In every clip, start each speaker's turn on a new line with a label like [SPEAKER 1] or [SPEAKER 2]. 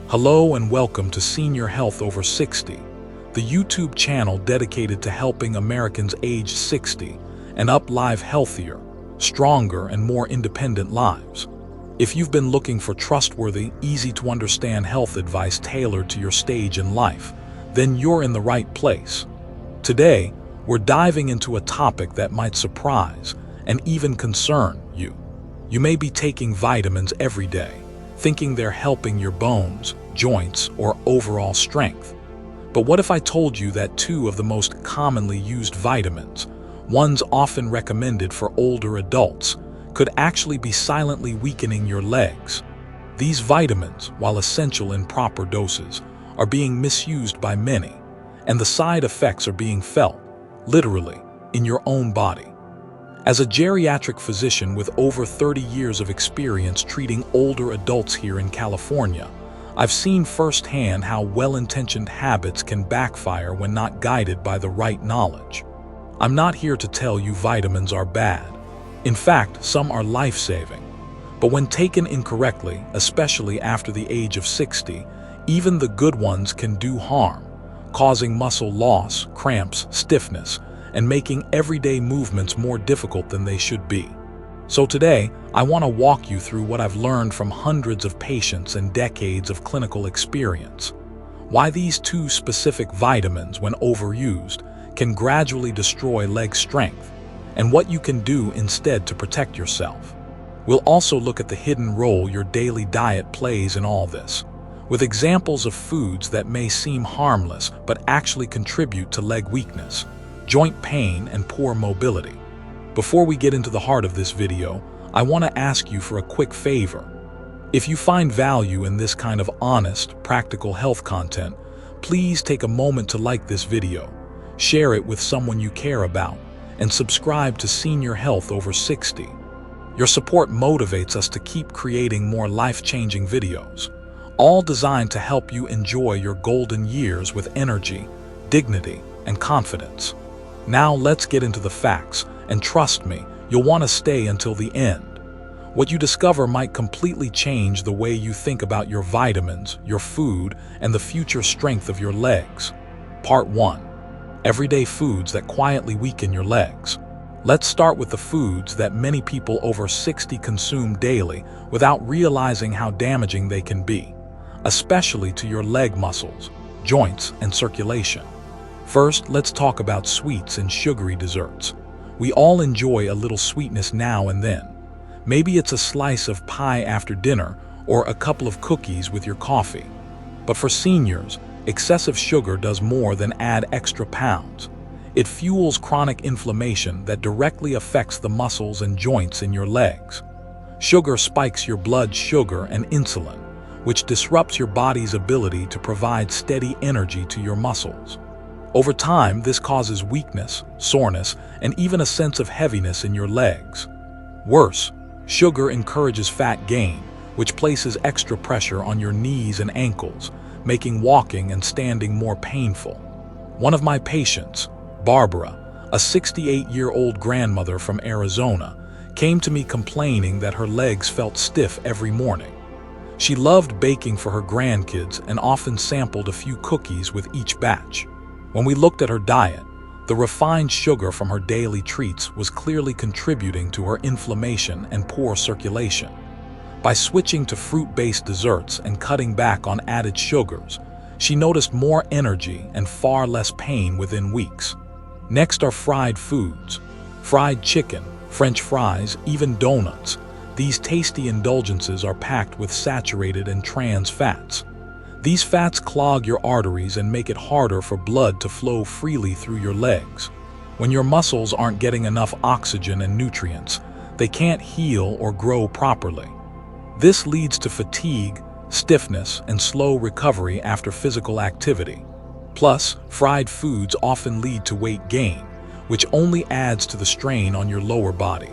[SPEAKER 1] Hello and welcome to Senior Health Over 60, the YouTube channel dedicated to helping Americans age 60 and live healthier, stronger, and more independent lives. If you've been looking for trustworthy, easy-to-understand health advice tailored to your stage in life, then you're in the right place. Today, we're diving into a topic that might surprise and even concern you. You may be taking vitamins every day, thinking they're helping your bones, joints, or overall strength. But what if I told you that two of the most commonly used vitamins, ones often recommended for older adults, could actually be silently weakening your legs? These vitamins, while essential in proper doses, are being misused by many, and the side effects are being felt, literally, in your own body. As a geriatric physician with over 30 years of experience treating older adults here in California, I've seen firsthand how well-intentioned habits can backfire when not guided by the right knowledge. I'm not here to tell you vitamins are bad. In fact, some are life-saving. But when taken incorrectly, especially after the age of 60, even the good ones can do harm, causing muscle loss, cramps, stiffness, and making everyday movements more difficult than they should be. So today, I want to walk you through what I've learned from hundreds of patients and decades of clinical experience. Why these two specific vitamins, when overused, can gradually destroy leg strength, and what you can do instead to protect yourself. We'll also look at the hidden role your daily diet plays in all this, with examples of foods that may seem harmless but actually contribute to leg weakness, joint pain, and poor mobility. Before we get into the heart of this video, I want to ask you for a quick favor. If you find value in this kind of honest, practical health content, please take a moment to like this video, share it with someone you care about, and subscribe to Senior Health Over 60. Your support motivates us to keep creating more life-changing videos, all designed to help you enjoy your golden years with energy, dignity, and confidence. Now let's get into the facts, and trust me, you'll want to stay until the end. What you discover might completely change the way you think about your vitamins, your food, and the future strength of your legs. Part 1. Everyday foods that quietly weaken your legs. Let's start with the foods that many people over 60 consume daily without realizing how damaging they can be, especially to your leg muscles, joints, and circulation. First, let's talk about sweets and sugary desserts. We all enjoy a little sweetness now and then. Maybe it's a slice of pie after dinner or a couple of cookies with your coffee. But for seniors, excessive sugar does more than add extra pounds. It fuels chronic inflammation that directly affects the muscles and joints in your legs. Sugar spikes your blood sugar and insulin, which disrupts your body's ability to provide steady energy to your muscles. Over time, this causes weakness, soreness, and even a sense of heaviness in your legs. Worse, sugar encourages fat gain, which places extra pressure on your knees and ankles, making walking and standing more painful. One of my patients, Barbara, a 68-year-old grandmother from Arizona, came to me complaining that her legs felt stiff every morning. She loved baking for her grandkids and often sampled a few cookies with each batch. When we looked at her diet, the refined sugar from her daily treats was clearly contributing to her inflammation and poor circulation. By switching to fruit-based desserts and cutting back on added sugars, she noticed more energy and far less pain within weeks. Next are fried foods. Fried chicken, French fries, even donuts. These tasty indulgences are packed with saturated and trans fats. These fats clog your arteries and make it harder for blood to flow freely through your legs. When your muscles aren't getting enough oxygen and nutrients, they can't heal or grow properly. This leads to fatigue, stiffness, and slow recovery after physical activity. Plus, fried foods often lead to weight gain, which only adds to the strain on your lower body.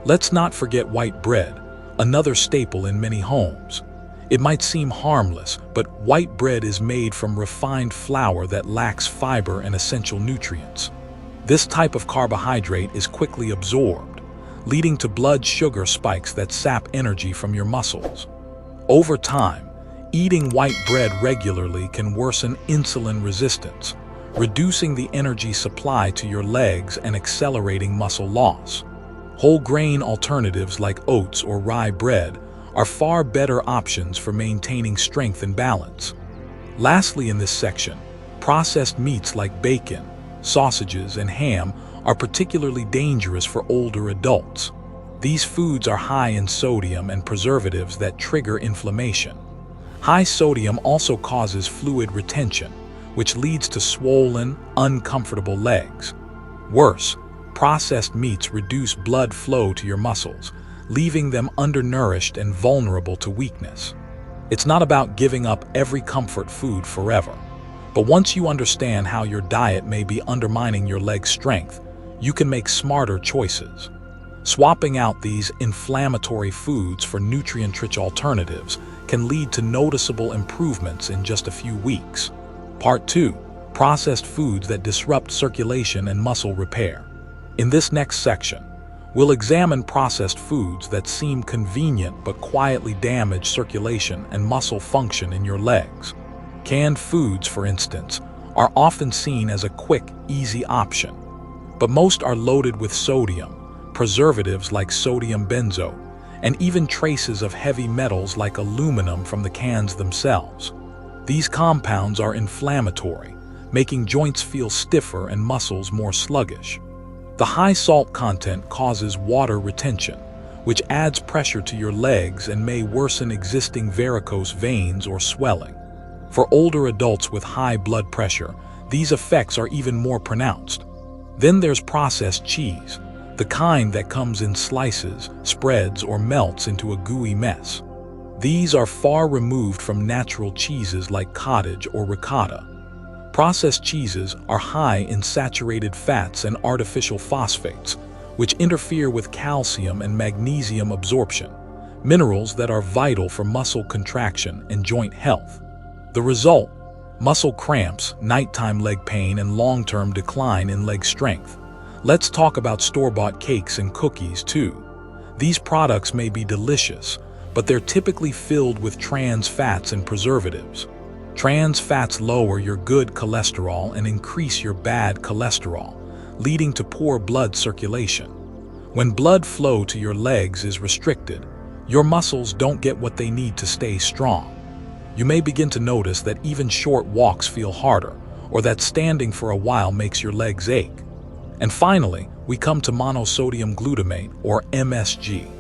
[SPEAKER 1] Let's not forget white bread, another staple in many homes. It might seem harmless, but white bread is made from refined flour that lacks fiber and essential nutrients. This type of carbohydrate is quickly absorbed, leading to blood sugar spikes that sap energy from your muscles. Over time, Eating white bread regularly can worsen insulin resistance, reducing the energy supply to your legs and accelerating muscle loss. Whole grain alternatives like oats or rye bread are far better options for maintaining strength and balance. Lastly in this section, processed meats like bacon, sausages, and ham are particularly dangerous for older adults. These foods are high in sodium and preservatives that trigger inflammation. High sodium also causes fluid retention, which leads to swollen, uncomfortable legs. Worse, processed meats reduce blood flow to your muscles, leaving them undernourished and vulnerable to weakness. It's not about giving up every comfort food forever, but once you understand how your diet may be undermining your leg strength, you can make smarter choices. Swapping out these inflammatory foods for nutrient-rich alternatives can lead to noticeable improvements in just a few weeks. Part 2. Processed foods that disrupt circulation and muscle repair. In this next section, we'll examine processed foods that seem convenient but quietly damage circulation and muscle function in your legs. Canned foods, for instance, are often seen as a quick, easy option, but most are loaded with sodium, preservatives like sodium benzoate, and even traces of heavy metals like aluminum from the cans themselves. These compounds are inflammatory, making joints feel stiffer and muscles more sluggish. The high salt content causes water retention, which adds pressure to your legs and may worsen existing varicose veins or swelling. For older adults with high blood pressure, these effects are even more pronounced. Then there's processed cheese, the kind that comes in slices, spreads, or melts into a gooey mess. These are far removed from natural cheeses like cottage or ricotta. Processed cheeses are high in saturated fats and artificial phosphates, which interfere with calcium and magnesium absorption, minerals that are vital for muscle contraction and joint health. The result: muscle cramps, nighttime leg pain, and long-term decline in leg strength. Let's talk about store-bought cakes and cookies too. These products may be delicious, but they're typically filled with trans fats and preservatives. Trans fats lower your good cholesterol and increase your bad cholesterol, leading to poor blood circulation. When blood flow to your legs is restricted, your muscles don't get what they need to stay strong. You may begin to notice that even short walks feel harder, or that standing for a while makes your legs ache. And finally, we come to monosodium glutamate, or MSG,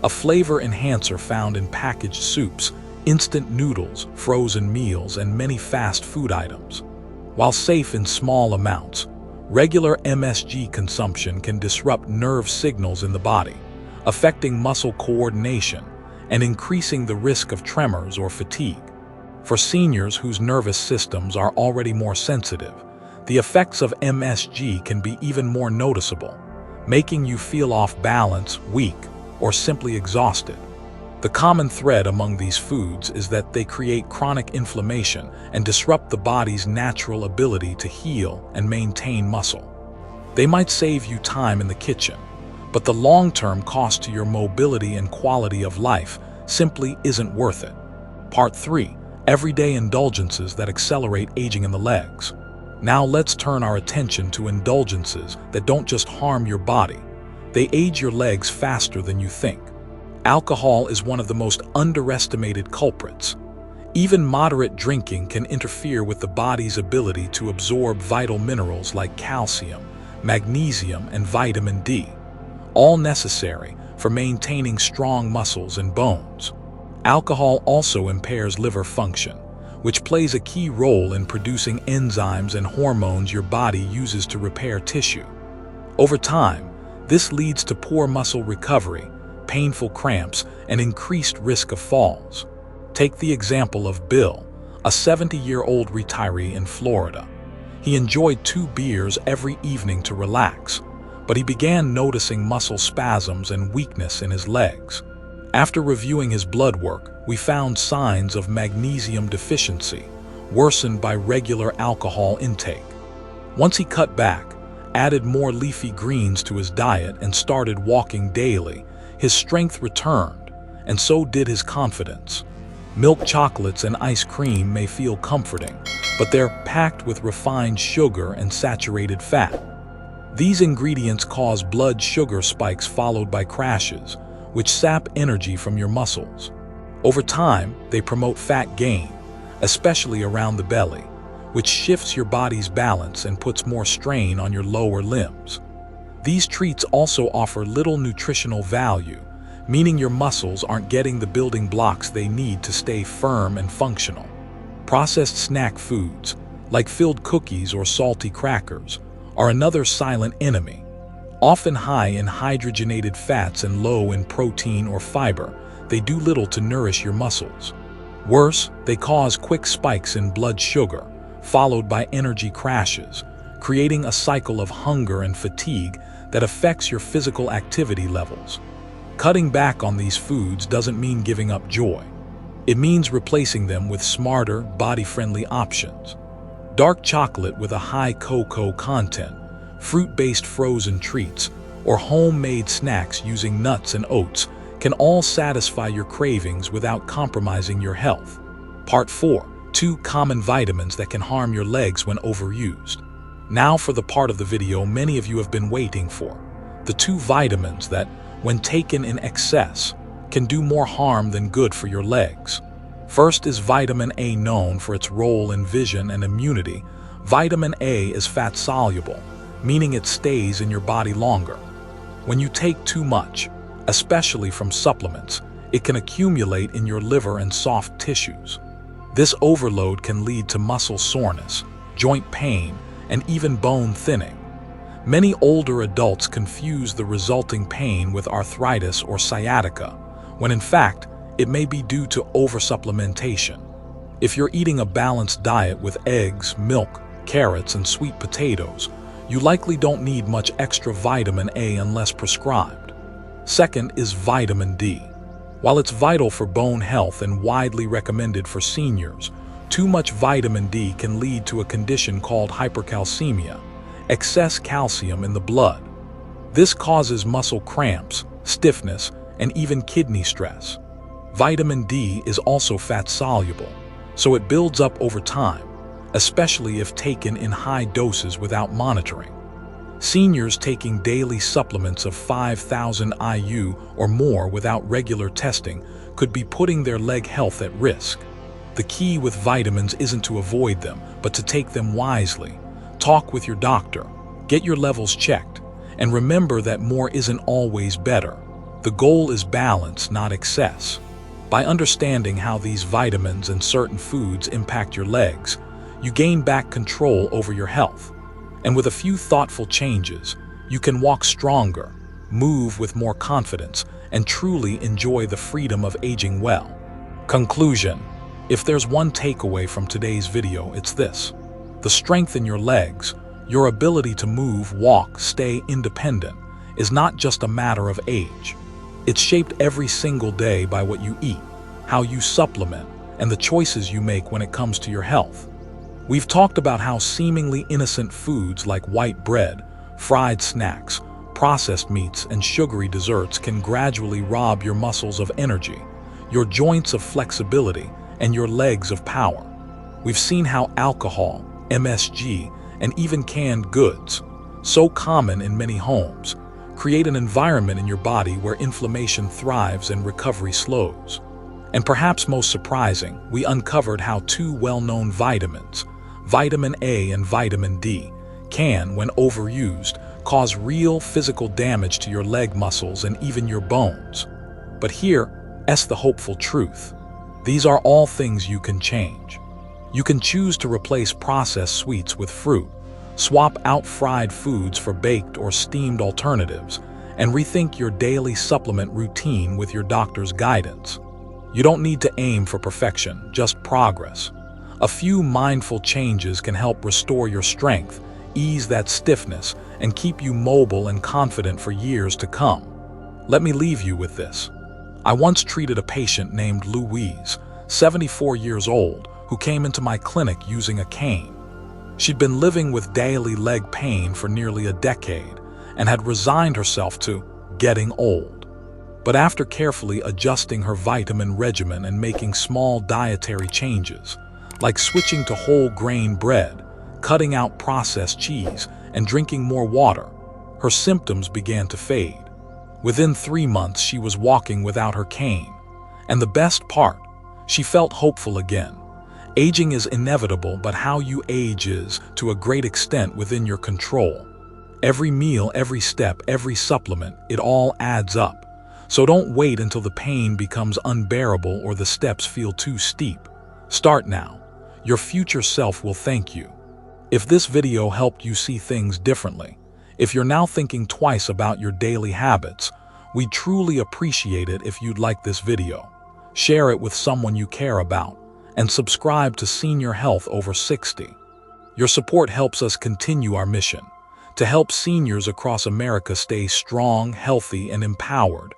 [SPEAKER 1] a flavor enhancer found in packaged soups, instant noodles, frozen meals, and many fast food items. While safe in small amounts, regular MSG consumption can disrupt nerve signals in the body, affecting muscle coordination and increasing the risk of tremors or fatigue. For seniors whose nervous systems are already more sensitive, the effects of MSG can be even more noticeable, making you feel off balance, weak, or simply exhausted. The common thread among these foods is that they create chronic inflammation and disrupt the body's natural ability to heal and maintain muscle. They might save you time in the kitchen, but the long-term cost to your mobility and quality of life simply isn't worth it. Part 3. Everyday indulgences that accelerate aging in the legs. Now let's turn our attention to indulgences that don't just harm your body. They age your legs faster than you think. Alcohol is one of the most underestimated culprits. Even moderate drinking can interfere with the body's ability to absorb vital minerals like calcium, magnesium, and vitamin D, all necessary for maintaining strong muscles and bones. Alcohol also impairs liver function, which plays a key role in producing enzymes and hormones your body uses to repair tissue. Over time, this leads to poor muscle recovery, painful cramps, and increased risk of falls. Take the example of Bill, a 70-year-old retiree in Florida. He enjoyed 2 beers every evening to relax, but he began noticing muscle spasms and weakness in his legs. After reviewing his blood work, we found signs of magnesium deficiency, worsened by regular alcohol intake. Once he cut back, added more leafy greens to his diet, and started walking daily, his strength returned, and so did his confidence. Milk chocolates and ice cream may feel comforting, but they're packed with refined sugar and saturated fat. These ingredients cause blood sugar spikes followed by crashes, which sap energy from your muscles. Over time, they promote fat gain, especially around the belly, which shifts your body's balance and puts more strain on your lower limbs. These treats also offer little nutritional value, meaning your muscles aren't getting the building blocks they need to stay firm and functional. Processed snack foods, like filled cookies or salty crackers, are another silent enemy. Often high in hydrogenated fats and low in protein or fiber, they do little to nourish your muscles. Worse, they cause quick spikes in blood sugar, followed by energy crashes, creating a cycle of hunger and fatigue that affects your physical activity levels. Cutting back on these foods doesn't mean giving up joy. It means replacing them with smarter, body-friendly options. Dark chocolate with a high cocoa content, fruit-based frozen treats, or homemade snacks using nuts and oats can all satisfy your cravings without compromising your health. Part 4. 2 common vitamins that can harm your legs when overused. Now for the part of the video many of you have been waiting for. The 2 vitamins that, when taken in excess, can do more harm than good for your legs. First is vitamin A. Known for its role in vision and immunity, vitamin A is fat-soluble, meaning it stays in your body longer. When you take too much, especially from supplements, it can accumulate in your liver and soft tissues. This overload can lead to muscle soreness, joint pain, and even bone thinning. Many older adults confuse the resulting pain with arthritis or sciatica, when in fact, it may be due to oversupplementation. If you're eating a balanced diet with eggs, milk, carrots, and sweet potatoes, you likely don't need much extra vitamin A unless prescribed. Second is vitamin D. While it's vital for bone health and widely recommended for seniors, too much vitamin D can lead to a condition called hypercalcemia, excess calcium in the blood. This causes muscle cramps, stiffness, and even kidney stress. Vitamin D is also fat-soluble, so it builds up over time, especially if taken in high doses without monitoring. Seniors taking daily supplements of 5,000 IU or more without regular testing could be putting their leg health at risk. The key with vitamins isn't to avoid them, but to take them wisely. Talk with your doctor, get your levels checked, and remember that more isn't always better. The goal is balance, not excess. By understanding how these vitamins and certain foods impact your legs, you gain back control over your health. And with a few thoughtful changes, you can walk stronger, move with more confidence, and truly enjoy the freedom of aging well. Conclusion: if there's one takeaway from today's video, it's this. The strength in your legs, your ability to move, walk, stay independent, is not just a matter of age. It's shaped every single day by what you eat, how you supplement, and the choices you make when it comes to your health. We've talked about how seemingly innocent foods like white bread, fried snacks, processed meats, and sugary desserts can gradually rob your muscles of energy, your joints of flexibility, and your legs of power. We've seen how alcohol, MSG, and even canned goods, so common in many homes, create an environment in your body where inflammation thrives and recovery slows. And perhaps most surprising, we uncovered how 2 well-known vitamins, vitamin A and vitamin D, can, when overused, cause real physical damage to your leg muscles and even your bones. But here's the hopeful truth. These are all things you can change. You can choose to replace processed sweets with fruit, swap out fried foods for baked or steamed alternatives, and rethink your daily supplement routine with your doctor's guidance. You don't need to aim for perfection, just progress. A few mindful changes can help restore your strength, ease that stiffness, and keep you mobile and confident for years to come. Let me leave you with this. I once treated a patient named Louise, 74 years old, who came into my clinic using a cane. She'd been living with daily leg pain for nearly a decade and had resigned herself to getting old. But after carefully adjusting her vitamin regimen and making small dietary changes, like switching to whole grain bread, cutting out processed cheese, and drinking more water, her symptoms began to fade. Within 3 months, she was walking without her cane. And the best part, she felt hopeful again. Aging is inevitable, but how you age is, to a great extent, within your control. Every meal, every step, every supplement, it all adds up. So don't wait until the pain becomes unbearable or the steps feel too steep. Start now. Your future self will thank you. If this video helped you see things differently, if you're now thinking twice about your daily habits, we'd truly appreciate it if you'd like this video. Share it with someone you care about, and subscribe to Senior Health Over 60. Your support helps us continue our mission to help seniors across America stay strong, healthy, and empowered